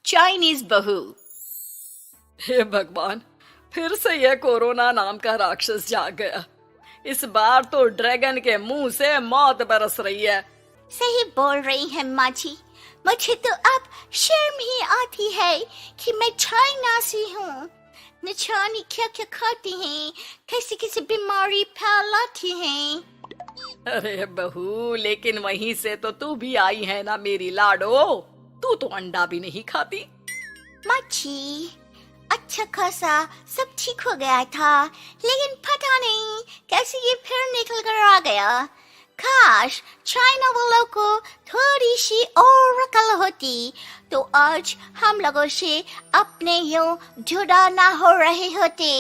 Chinese बहू। हे भगवान, फिर से यह कोरोना नाम का राक्षस जाग गया। इस बार तो ड्रैगन के मुंह से मौत बरस रही है। सही बोल रही है माँ जी। मुझे तो अब शर्म ही आती है कि मैं चाइना से हूँ। न जाने क्या क्या खाती हैं, कैसी कैसी बीमारी फैलाती हैं। अरे बहू, लेकिन वहीं से तो तू भी आई है ना मेरी लाडो। तू तो अंडा भी नहीं खाती। माँ जी, अच्छा खासा सब ठीक हो गया था, लेकिन पता नहीं कैसे ये फिर निकल कर आ गया। काश चाइना वालों को थोड़ी सी और अकल होती तो आज हम लोगों से अपने यूं जुदा ना हो रहे होते।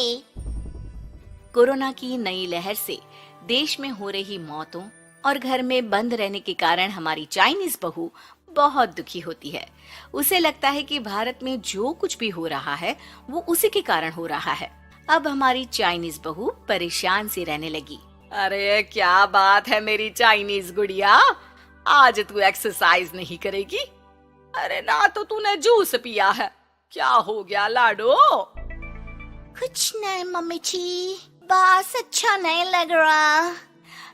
कोरोना की नई लहर से देश में हो रही मौतों और घर में बंद रहने के कारण हमारी चाइनीज बहू बहुत दुखी होती है। उसे लगता है कि भारत में जो कुछ भी हो रहा है वो उसी के कारण हो रहा है। अब हमारी चाइनीज बहू परेशान सी रहने लगी। अरे क्या बात है मेरी चाइनीज गुड़िया, आज तू एक्सरसाइज नहीं करेगी? अरे ना तो तूने जूस पिया है। क्या हो गया लाडो? कुछ नहीं मम्मी जी, बस अच्छा नहीं लग रहा।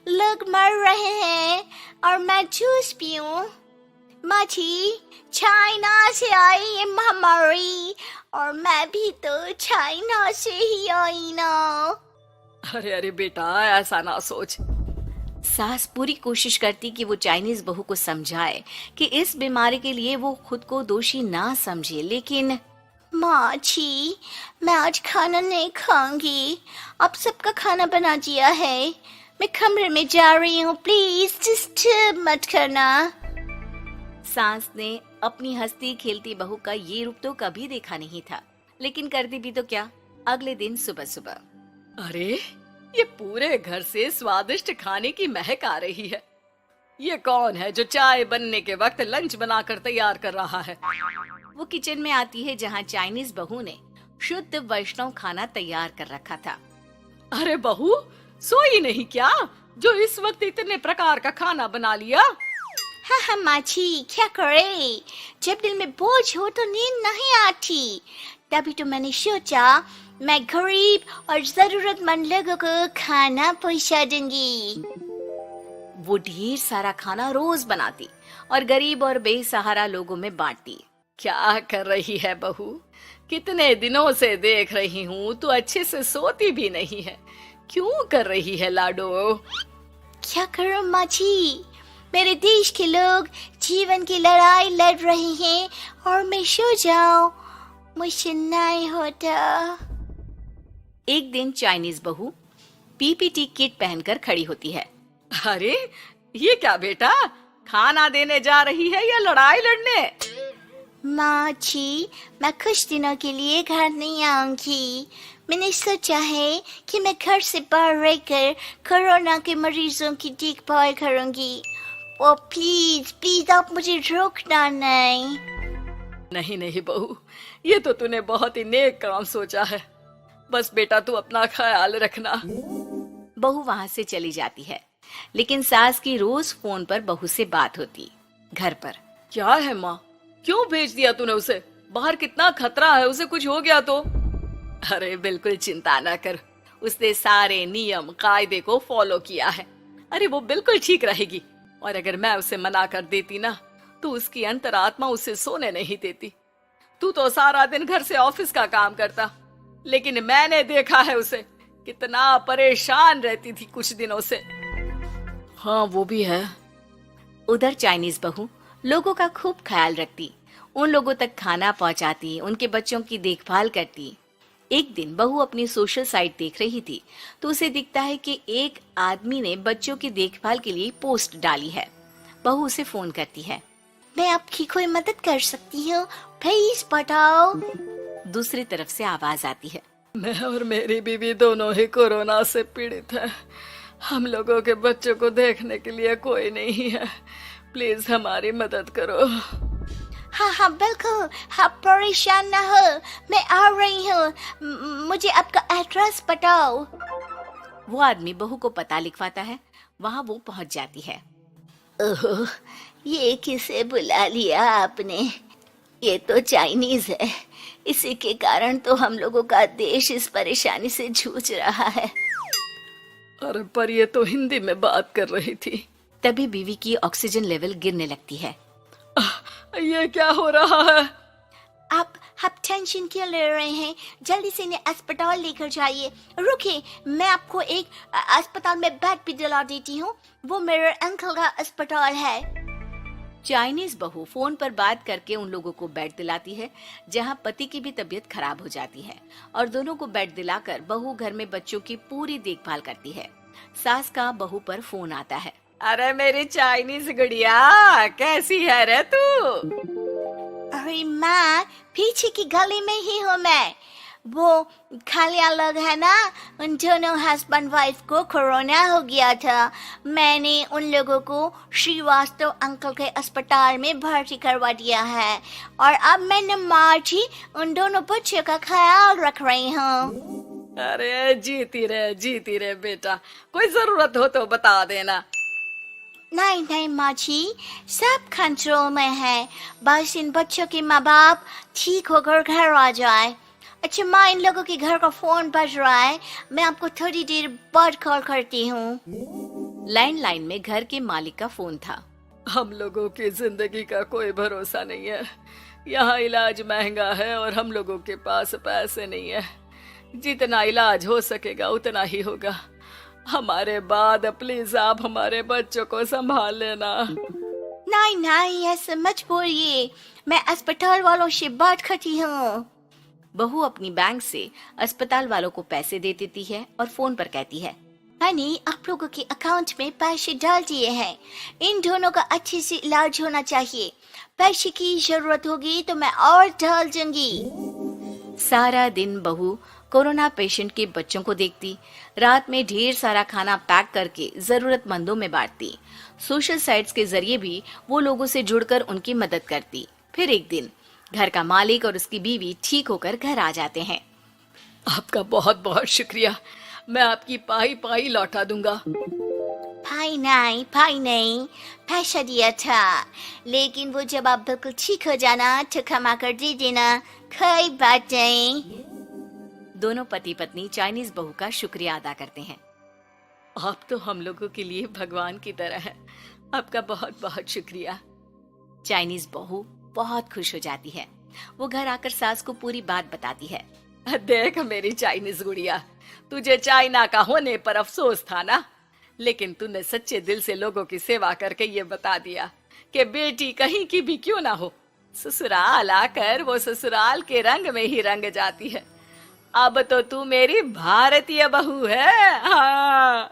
लोग मर रहे हैं और मैं जूस पीऊं। माँ जी, चाइना से आई ये महामारी और मैं भी तो चाइना से ही आई ना। अरे अरे बेटा, ऐसा ना सोच। सास पूरी कोशिश करती कि वो चाइनीज बहू को समझाए कि इस बीमारी के लिए वो खुद को दोषी ना समझे, लेकिन माँ जी, मैं आज खाना नहीं खाऊंगी। अब सबका खाना बना दिया है। मैं कमरे में जा रही हूँ, प्लीज डिस्टर्ब मत करना। सास ने अपनी हंसती खेलती बहू का ये रूप तो कभी देखा नहीं था, लेकिन करती भी तो क्या। अगले दिन सुबह सुबह, अरे ये पूरे घर से स्वादिष्ट खाने की महक आ रही है। ये कौन है जो चाय बनने के वक्त लंच बनाकर तैयार कर रहा है? वो किचन में आती है जहाँ चाइनीज बहू ने शुद्ध वैष्णव खाना तैयार कर रखा था। अरे बहू, सोई नहीं क्या जो इस वक्त इतने प्रकार का खाना बना लिया? हाँ हाँ माँ जी, क्या करे, जब दिल में बोझ हो तो नींद नहीं आती। तभी तो मैंने सोचा मैं गरीब और जरूरतमंद लोगों को खाना पहुंचा दूंगी। वो ढेर सारा खाना रोज बनाती और गरीब और बेसहारा लोगों में बांटती। क्या कर रही है बहू? कितने दिनों से देख रही हूँ तू अच्छे से सोती भी नहीं है। क्यों कर रही है लाडो? क्या करूं माँ जी, मेरे देश के लोग जीवन की लड़ाई लड़ रहे हैं और मैं सो जाऊं, मुझसे नहीं होता। एक दिन चाइनीज बहू पीपीटी किट पहनकर खड़ी होती है। अरे ये क्या बेटा, खाना देने जा रही है या लड़ाई लड़ने? माँ जी, मैं कुछ दिनों के लिए घर नहीं आऊंगी। मैंने सोचा है कि मैं घर से बाहर रहकर कोरोना के मरीजों की देखभाल करूंगी। ओ प्लीज प्लीज आप मुझे रोकना नहीं। नहीं नहीं बहू, ये तो तूने बहुत ही नेक काम सोचा है। बस बेटा तू अपना ख्याल रखना। बहू वहाँ से चली जाती है, लेकिन सास की रोज फोन पर बहू से बात होती। घर पर क्या है माँ, क्यों भेज दिया तूने उसे? बाहर कितना खतरा है, उसे कुछ हो गया तो? अरे बिल्कुल चिंता ना कर, उसने सारे नियम कायदे को फॉलो किया है। अरे वो बिल्कुल ठीक रहेगी। और अगर मैं उसे मना कर देती ना तो उसकी अंतरात्मा उसे सोने नहीं देती। तू तो सारा दिन घर से ऑफिस का काम करता, लेकिन मैंने देखा है उसे कितना परेशान रहती थी कुछ दिनों से। हाँ वो भी है। उधर चाइनीज बहू लोगों का खूब ख्याल रखती, उन लोगों तक खाना पहुंचाती, उनके बच्चों की देखभाल करती। एक दिन बहू अपनी सोशल साइट देख रही थी तो उसे दिखता है कि एक आदमी ने बच्चों की देखभाल के लिए पोस्ट डाली है। बहू उसे फोन करती है। मैं आपकी कोई मदद कर सकती हूँ, प्लीज बताओ। दूसरी तरफ से आवाज आती है। मैं और मेरी बीवी दोनों ही कोरोना से पीड़ित हैं। हम लोगों के बच्चों को देखने के लिए कोई नहीं है। प्लीज हमारी मदद करो। हाँ हाँ बिल्कुल, आप परेशान ना हो, मैं आ रही हूँ। मुझे आपका एड्रेस बताओ। वो आदमी बहू को पता लिखवाता है। वहाँ वो पहुँच जाती है। ओह, ये किसे बुला लिया आपने? ये तो चाइनीज है, इसी के कारण तो हम लोगों का देश इस परेशानी से जूझ रहा है। अरे पर ये तो हिंदी में बात कर रही थी। तभी बीवी की ऑक्सीजन लेवल गिरने लगती है। ये क्या हो रहा है? आप टेंशन क्यों ले रहे हैं? जल्दी से इन्हें अस्पताल लेकर जाइए। रुकिए, मैं आपको एक अस्पताल में बेड भी दिला देती हूँ। वो मेरे अंकल का अस्पताल है। चाइनीज बहू फोन पर बात करके उन लोगों को बेड दिलाती है, जहाँ पति की भी तबीयत खराब हो जाती है और दोनों को बेड दिलाकर बहू घर में बच्चों की पूरी देखभाल करती है। सास का बहू पर फोन आता है। अरे मेरी चाइनीज गुड़िया, कैसी है रे तू? अरे माँ, पीछे की गली में ही हूँ मैं। वो खालिया लोग है ना, उन दोनों हस्बैंड वाइफ को कोरोना हो गया था। मैंने उन लोगों को श्रीवास्तव अंकल के अस्पताल में भर्ती करवा दिया है और अब मैं मार्ची उन दोनों बच्चों का ख्याल रख रही हूँ। अरे जीती रहे बेटा, कोई जरूरत हो तो बता देना। नहीं माँ जी, सब कंट्रोल में है। बस इन बच्चों के माँ बाप ठीक होकर घर आ जाए। अच्छा माँ, इन लोगों के घर का फोन बज रहा है, मैं आपको थोड़ी देर बाद कॉल करती हूँ। लैंडलाइन में घर के मालिक का फोन था। हम लोगों की जिंदगी का कोई भरोसा नहीं है। यहाँ इलाज महंगा है और हम लोगों के पास पैसे नहीं है। जितना इलाज हो सकेगा उतना ही होगा। हमारे बाद प्लीज आप हमारे बच्चों को संभाल लेना। नहीं, ऐसे मत बोलिए, मैं अस्पताल वालों से बात करती हूँ। बहू अपनी बैंक से अस्पताल वालों को पैसे दे देती है और फोन पर कहती है, हनी, आप लोगों के अकाउंट में पैसे डाल दिए हैं। इन दोनों का अच्छे से इलाज होना चाहिए। पैसे की जरूरत होगी तो मैं और डाल दूंगी। सारा दिन बहू कोरोना पेशेंट के बच्चों को देखती, रात में ढेर सारा खाना पैक करके जरूरतमंदों में बांटती। सोशल साइट्स के जरिए भी वो लोगों से जुड़कर उनकी मदद करती। फिर एक दिन घर का मालिक और उसकी बीवी ठीक होकर घर आ जाते हैं। आपका बहुत बहुत शुक्रिया, मैं आपकी पाई लौटा दूंगा। भाई नहीं, पैसा दिया था, लेकिन वो जब आप बिल्कुल ठीक हो जाना तो क्षमा कर दे देना, कोई बात नहीं। दोनों पति पत्नी चाइनीज बहू का शुक्रिया अदा करते हैं। आप तो हम लोगों के लिए भगवान की तरह है, आपका बहुत बहुत शुक्रिया। चाइनीज बहू बहुत खुश हो जाती है। वो घर आकर सास को पूरी बात बताती है। देख मेरी चाइनीज गुड़िया, तुझे चाइना का होने पर अफसोस था ना, लेकिन तूने सच्चे दिल से लोगों की सेवा करके ये बता दिया कि बेटी कहीं की भी क्यों ना हो, ससुराल आकर वो ससुराल के रंग में ही रंग जाती है। अब तो तू मेरी भारतीय बहू है। हाँ।